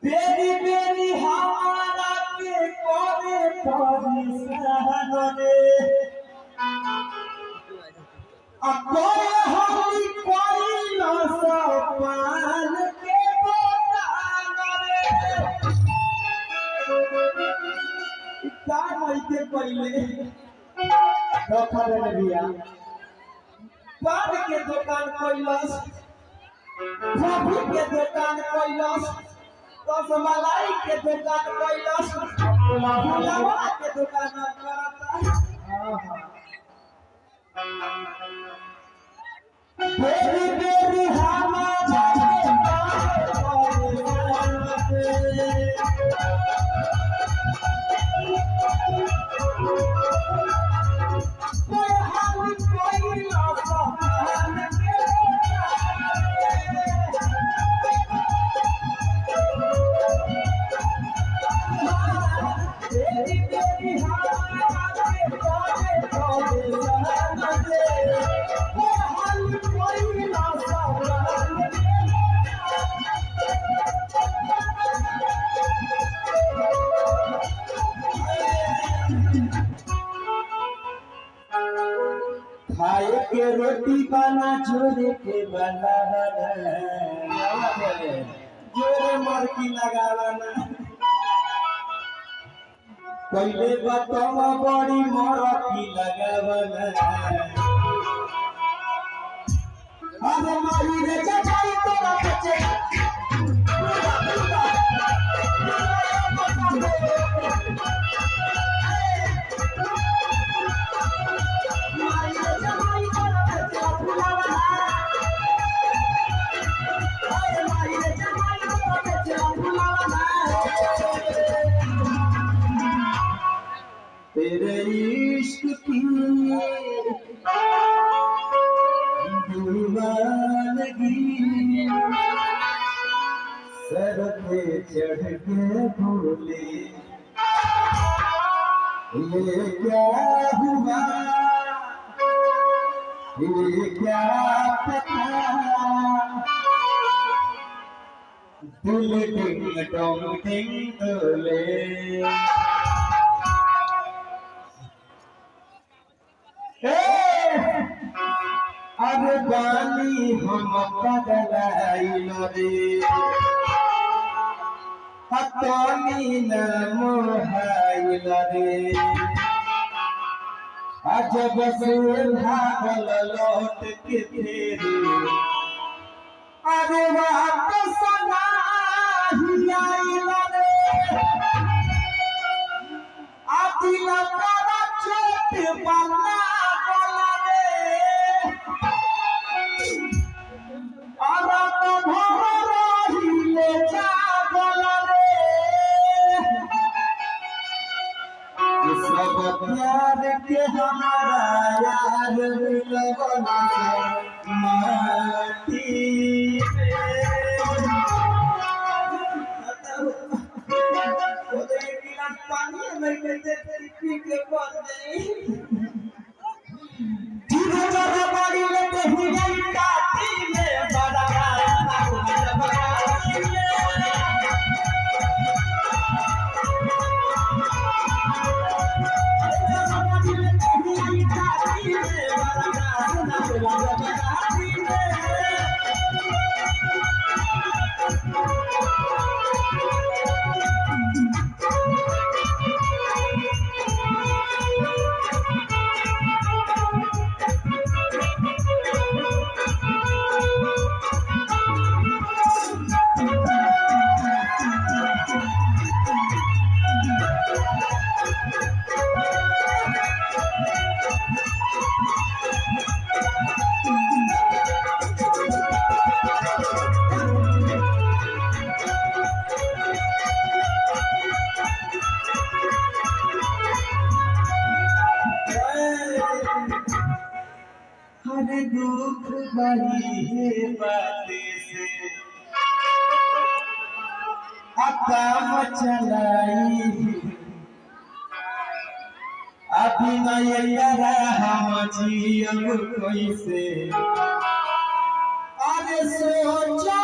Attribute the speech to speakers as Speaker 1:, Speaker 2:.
Speaker 1: बेरी बेरी हमारा के करे परिसान रे अकोए होली कोई न सपान के बोतान रे का होइते पहिले धोखा दे दिया पान के दुकान कोइलस कॉफी के दुकान कोइलस रसमलाई के दुकान कोइलस फुलवा के दुकान करता बेरी बेरी हमारा खाए के रोटी बना जोरे के बनाना जोरे मरकी लगावाना पहले बतावा बड़ी मरकी लगावाना अरे मारी रे जगाई तोरा बच्चे तेरे इश्क की दीवानगी सर पे चढ़ के बोले ये क्या हुआ ये क्या पता दिल डिंग डोंग डिंग डोले अरे बानी हम पगलाइल रे हतनी न मोहाइल रे अजब से भागल लौट के तेरे अरे वापस नहीं आइल रे दिल पर चोट बना सब प्यार के हमारा यार मिलवना माटी पानी में पी के पड़ गई बड़ी लेते हुए काटी में बड़ा दुख बड़ी है बातें से काम चलाई अभिनय हम जियब कैसे अरे सोचा